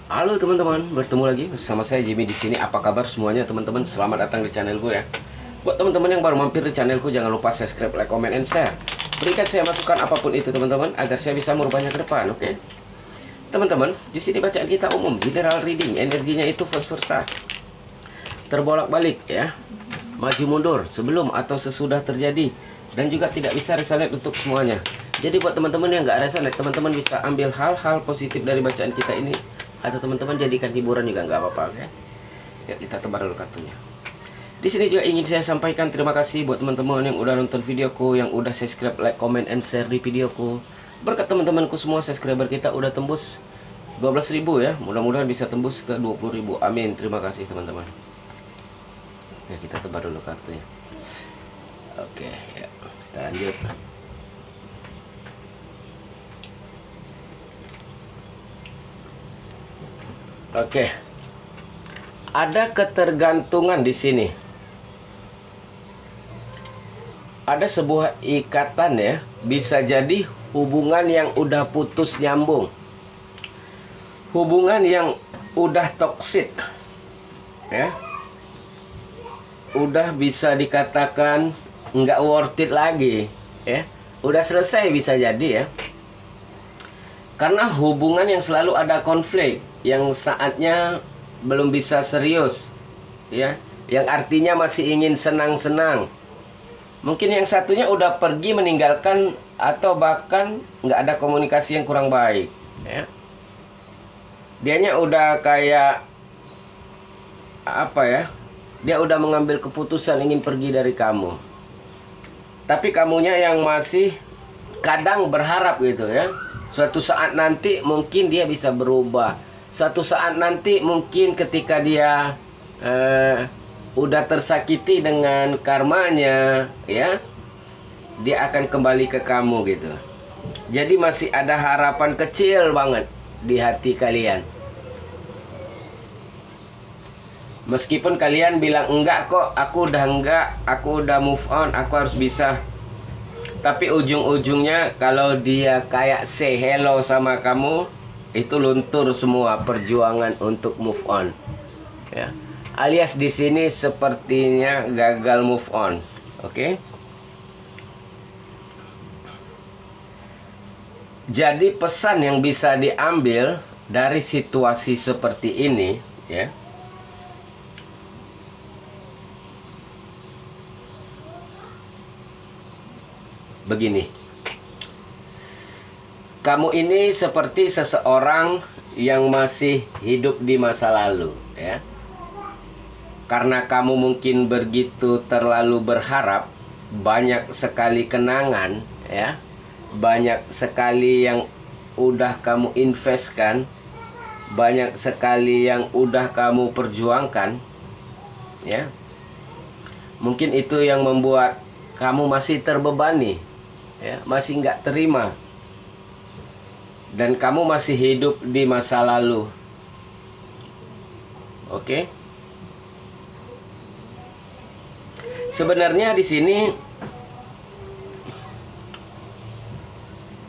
Halo teman-teman, bertemu lagi bersama saya Jimmy di sini. Apa kabar semuanya teman-teman? Selamat datang di channelku ya. Buat teman-teman yang baru mampir di channelku, jangan lupa subscribe, like, comment, and share. Berikan saya masukan apapun itu teman-teman, agar saya bisa merubahnya ke depan, oke? Teman-teman, di sini bacaan kita umum, general reading, energinya itu vice versa. Terbolak-balik ya, maju mundur, sebelum atau sesudah terjadi, dan juga tidak bisa resonate untuk semuanya. Jadi buat teman-teman yang nggak resonate, teman-teman bisa ambil hal-hal positif dari bacaan kita ini, atau teman-teman jadikan hiburan juga nggak apa-apa, oke? Ya, kita tebar dulu kartunya. Di sini juga ingin saya sampaikan terima kasih buat teman-teman yang udah nonton videoku, yang udah subscribe, like, comment, and share di videoku. Berkat teman-temanku semua, subscriber kita udah tembus 12.000 ya. Mudah-mudahan bisa tembus ke 20.000. Amin. Terima kasih teman-teman. Ya, kita tebar dulu kartunya. Oke, ya. Kita lanjut. Oke. Ada ketergantungan di sini. Ada sebuah ikatan ya, bisa jadi hubungan yang udah putus nyambung. Hubungan yang udah toksik. Ya. Udah bisa dikatakan nggak worth it lagi, ya. Udah selesai bisa jadi ya. Karena hubungan yang selalu ada konflik, yang saatnya belum bisa serius, ya, yang artinya masih ingin senang-senang. Mungkin yang satunya udah pergi meninggalkan, atau bahkan nggak ada komunikasi yang kurang baik, ya. Dianya udah kayak apa ya? Dia udah mengambil keputusan ingin pergi dari kamu. Tapi kamunya yang masih kadang berharap gitu ya. Suatu saat nanti mungkin dia bisa berubah. Suatu saat nanti mungkin ketika dia udah tersakiti dengan karmanya, ya, dia akan kembali ke kamu gitu. Jadi masih ada harapan kecil banget di hati kalian. Meskipun kalian bilang enggak kok, aku udah move on, aku harus bisa. Tapi ujung-ujungnya kalau dia kayak say hello sama kamu, itu luntur semua perjuangan untuk move on. Ya. Alias di sini sepertinya gagal move on. Oke? Jadi pesan yang bisa diambil dari situasi seperti ini, ya. Begini, kamu ini seperti seseorang yang masih hidup di masa lalu, ya. Karena kamu mungkin begitu terlalu berharap, banyak sekali kenangan, ya, banyak sekali yang udah kamu investkan, banyak sekali yang udah kamu perjuangkan, ya. Mungkin itu yang membuat kamu masih terbebani, ya, masih nggak terima, dan kamu masih hidup di masa lalu. Oke? Sebenarnya di sini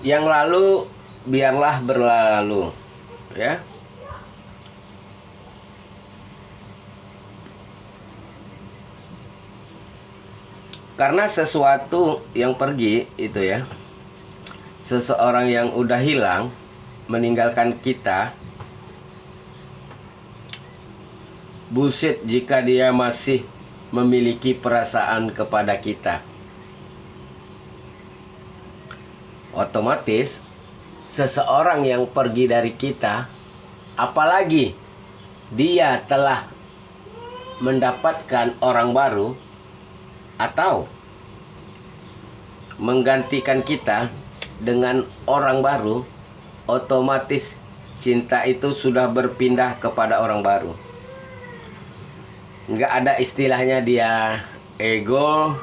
yang lalu biarlah berlalu, ya. Karena sesuatu yang pergi itu ya, seseorang yang udah hilang, meninggalkan kita, bullshit jika dia masih memiliki perasaan kepada kita. Otomatis seseorang yang pergi dari kita, apalagi dia telah mendapatkan orang baru atau menggantikan kita dengan orang baru, otomatis cinta itu sudah berpindah kepada orang baru. Nggak ada istilahnya dia ego,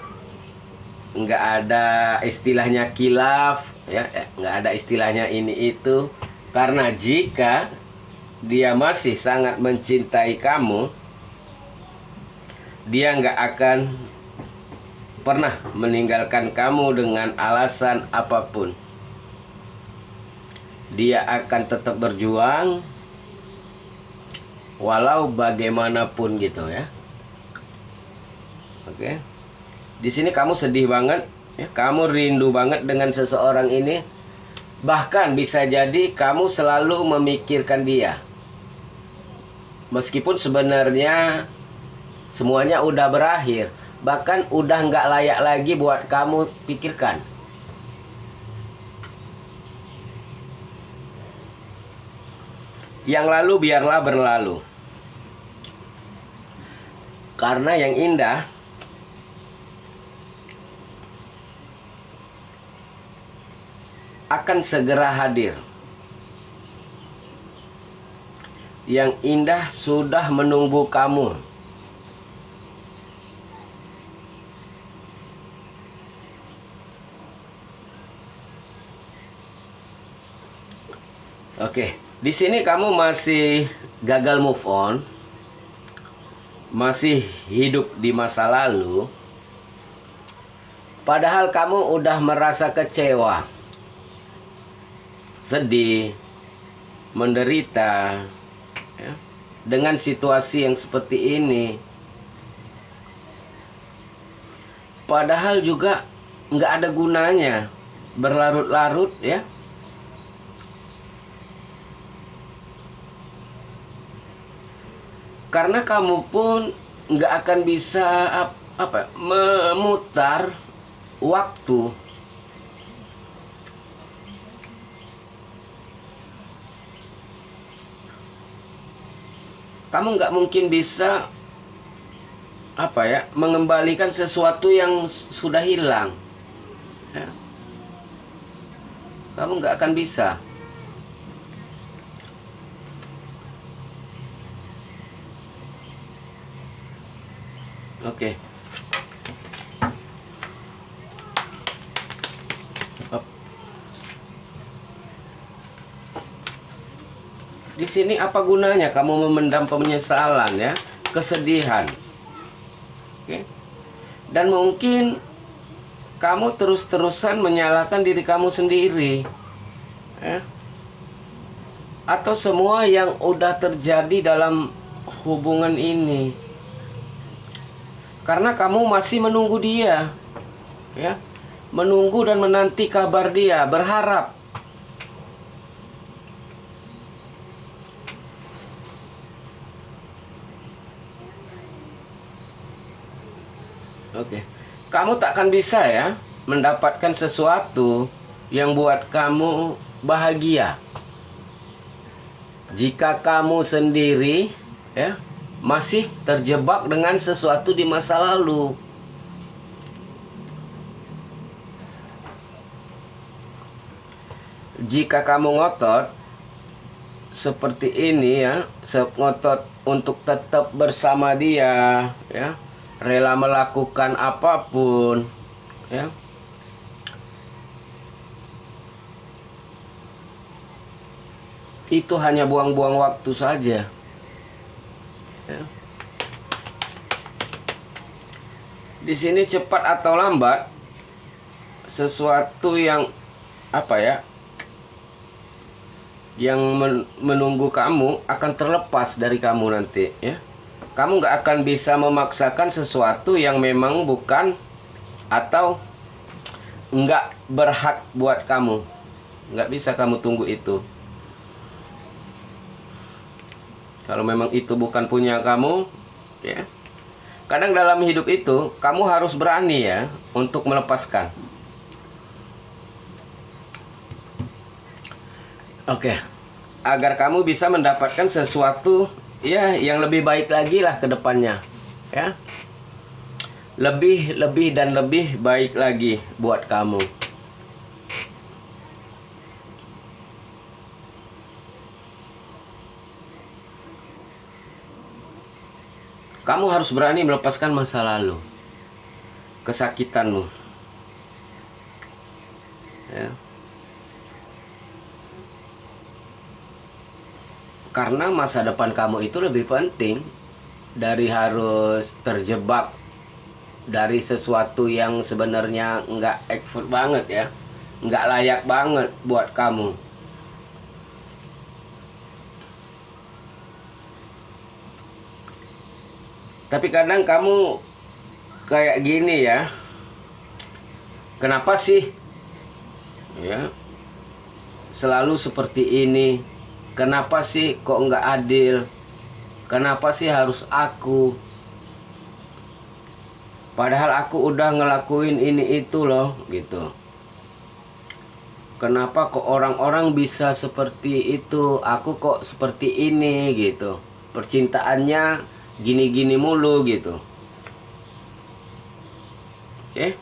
nggak ada istilahnya kilaf, ya, nggak ada istilahnya ini itu. Karena jika dia masih sangat mencintai kamu, dia nggak akan pernah meninggalkan kamu dengan alasan apapun. Dia akan tetap berjuang, walau bagaimanapun gitu ya. Oke. Di sini kamu sedih banget ya, kamu rindu banget dengan seseorang ini. Bahkan bisa jadi kamu selalu memikirkan dia. Meskipun sebenarnya semuanya udah berakhir, bahkan udah nggak layak lagi buat kamu pikirkan. Yang lalu biarlah berlalu. Karena yang indah akan segera hadir. Yang indah sudah menunggu kamu. Oke, di sini kamu masih gagal move on, masih hidup di masa lalu. Padahal kamu udah merasa kecewa, sedih, menderita ya, dengan situasi yang seperti ini. Padahal juga nggak ada gunanya berlarut-larut ya. Karena kamu pun nggak akan bisa memutar waktu. Kamu nggak mungkin bisa mengembalikan sesuatu yang sudah hilang. Ya. Kamu nggak akan bisa. Oke. Di sini apa gunanya kamu memendam penyesalan ya, kesedihan. Oke. Dan mungkin kamu terus-terusan menyalahkan diri kamu sendiri. Ya. Atau semua yang udah terjadi dalam hubungan ini. Karena kamu masih menunggu dia, ya, menunggu dan menanti kabar dia, berharap. Oke, kamu tak akan bisa ya mendapatkan sesuatu yang buat kamu bahagia jika kamu sendiri, ya, masih terjebak dengan sesuatu di masa lalu. Jika kamu ngotot seperti ini ya, ngotot untuk tetap bersama dia, ya, rela melakukan apapun, ya, itu hanya buang-buang waktu saja. Ya. Di sini cepat atau lambat sesuatu yang yang menunggu kamu akan terlepas dari kamu nanti ya. Kamu nggak akan bisa memaksakan sesuatu yang memang bukan atau nggak berhak buat kamu. Nggak bisa kamu tunggu itu. Kalau memang itu bukan punya kamu, ya. Kadang dalam hidup itu, kamu harus berani ya, untuk melepaskan. Oke. Agar kamu bisa mendapatkan sesuatu, ya, yang lebih baik lagi lah ke depannya. Ya. Lebih dan lebih baik lagi buat kamu. Kamu harus berani melepaskan masa lalu, kesakitanmu. Ya. Karena masa depan kamu itu lebih penting dari harus terjebak dari sesuatu yang sebenarnya nggak effort banget ya, nggak layak banget buat kamu. Tapi kadang kamu kayak gini ya. Kenapa sih? Ya. Selalu seperti ini. Kenapa sih kok nggak adil? Kenapa sih harus aku? Padahal aku udah ngelakuin ini itu loh, gitu. Kenapa kok orang-orang bisa seperti itu? Aku kok seperti ini, gitu. Percintaannya gini-gini mulu, gitu. Oke.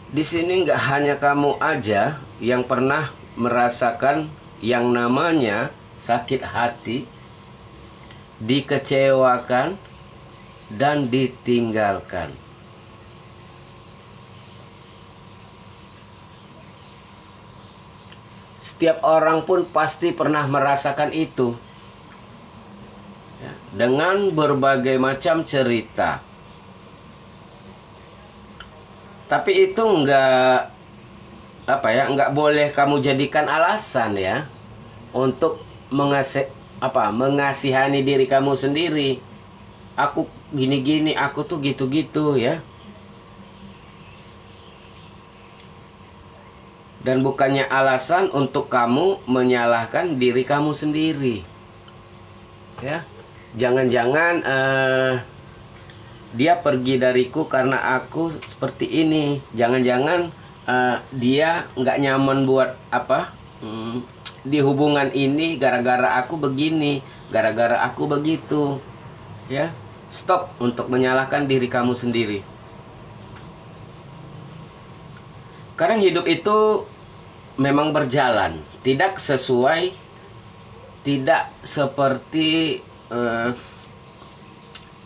Di sini nggak hanya kamu aja yang pernah merasakan yang namanya sakit hati, dikecewakan, dan ditinggalkan. Setiap orang pun pasti pernah merasakan itu, ya, dengan berbagai macam cerita. Tapi itu nggak boleh kamu jadikan alasan ya untuk mengasihani diri kamu sendiri. Aku gini-gini, aku tuh gitu-gitu ya. Dan bukannya alasan untuk kamu menyalahkan diri kamu sendiri. Ya. Jangan-jangan dia pergi dariku karena aku seperti ini. Jangan-jangan dia nggak nyaman buat di hubungan ini gara-gara aku begini, gara-gara aku begitu. Ya. Stop untuk menyalahkan diri kamu sendiri. Kadang hidup itu memang berjalan, tidak sesuai, tidak seperti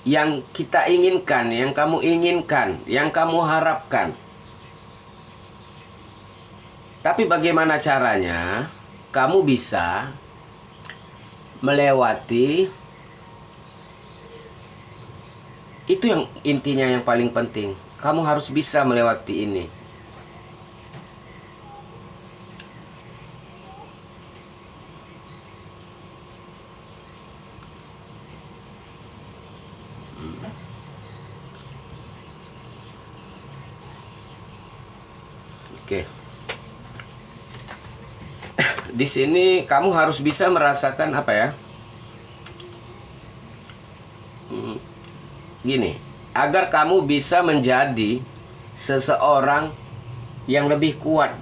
yang kita inginkan, yang kamu inginkan, yang kamu harapkan. Tapi bagaimana caranya kamu bisa melewati itu, yang intinya yang paling penting. Kamu harus bisa melewati ini. Oke. Di sini kamu harus bisa merasakan gini, agar kamu bisa menjadi seseorang yang lebih kuat.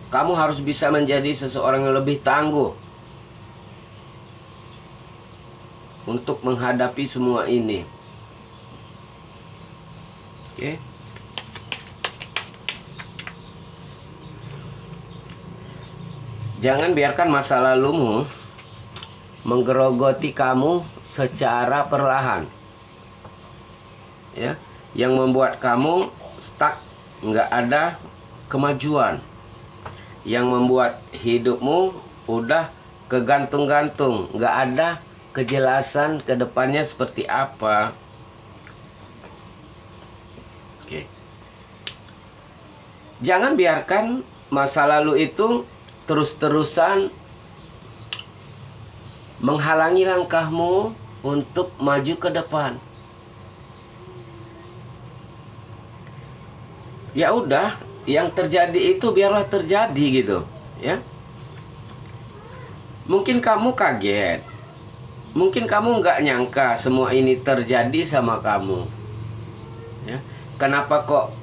Kamu harus bisa menjadi seseorang yang lebih tangguh untuk menghadapi semua ini. Oke. Jangan biarkan masa lalumu menggerogoti kamu secara perlahan, ya, yang membuat kamu stuck, nggak ada kemajuan, yang membuat hidupmu udah kegantung-gantung, nggak ada kejelasan ke depannya seperti apa. Oke. Jangan biarkan masa lalu itu terus-terusan menghalangi langkahmu untuk maju ke depan. Ya udah, yang terjadi itu biarlah terjadi gitu, ya. Mungkin kamu kaget, mungkin kamu nggak nyangka semua ini terjadi sama kamu, ya. Kenapa kok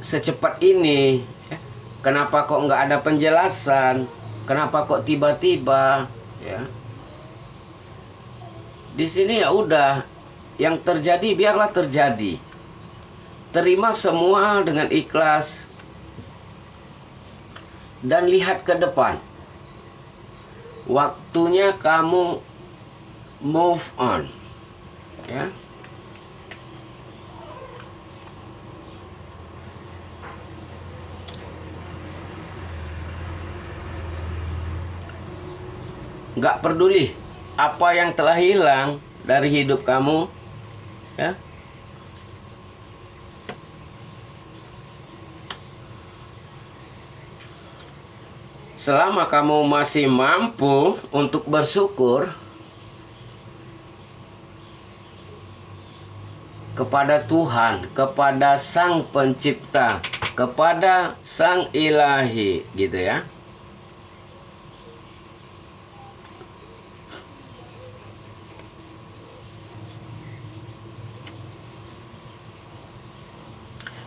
secepat ini? Kenapa kok nggak ada penjelasan? Kenapa kok tiba-tiba? Ya. Di sini ya udah, yang terjadi biarlah terjadi. Terima semua dengan ikhlas dan lihat ke depan. Waktunya kamu move on, ya. Nggak peduli apa yang telah hilang, dari hidup kamu, ya. Selama kamu masih mampu untuk bersyukur kepada Tuhan, kepada Sang Pencipta, kepada Sang Ilahi, gitu ya.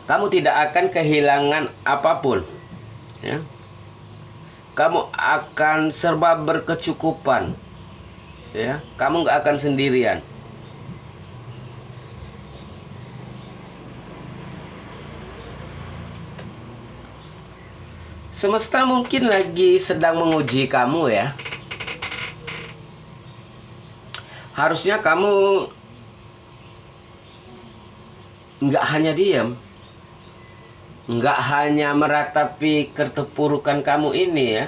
Kamu tidak akan kehilangan apapun, ya. Kamu akan serba berkecukupan, ya. Kamu nggak akan sendirian. Semesta mungkin lagi sedang menguji kamu, ya. Harusnya kamu nggak hanya diam, nggak hanya meratapi keterpurukan kamu ini, ya.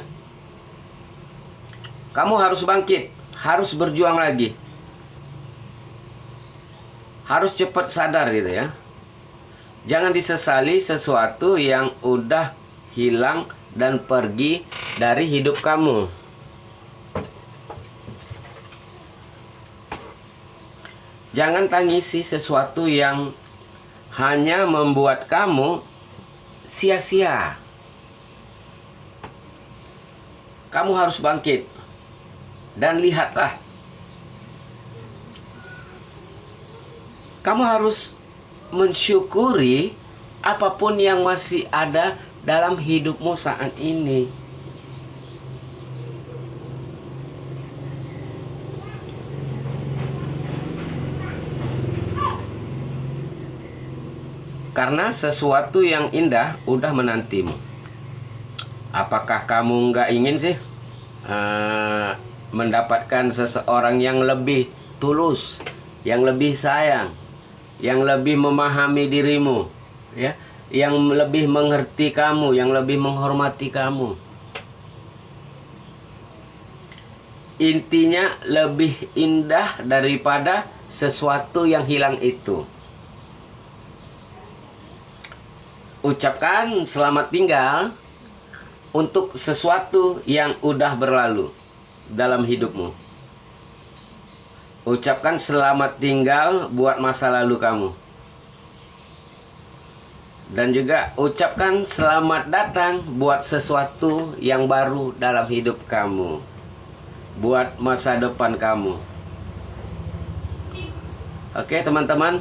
Kamu harus bangkit, harus berjuang lagi, harus cepat sadar, gitu ya. Jangan disesali sesuatu yang udah hilang dan pergi dari hidup kamu. Jangan tangisi sesuatu yang hanya membuat kamu sia-sia. Kamu harus bangkit dan lihatlah. Kamu harus mensyukuri apapun yang masih ada dalam hidupmu saat ini. Karena sesuatu yang indah udah menantimu. Apakah kamu nggak ingin sih mendapatkan seseorang yang lebih tulus, yang lebih sayang, yang lebih memahami dirimu, ya, yang lebih mengerti kamu, yang lebih menghormati kamu? Intinya lebih indah daripada sesuatu yang hilang itu. Ucapkan selamat tinggal untuk sesuatu yang udah berlalu dalam hidupmu. Ucapkan selamat tinggal buat masa lalu kamu. Dan juga ucapkan selamat datang buat sesuatu yang baru dalam hidup kamu, buat masa depan kamu. Oke, teman-teman.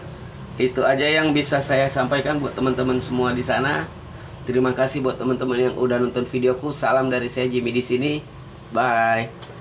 Itu aja yang bisa saya sampaikan buat teman-teman semua di sana. Terima kasih buat teman-teman yang udah nonton videoku. Salam dari saya Jimmy di sini. Bye.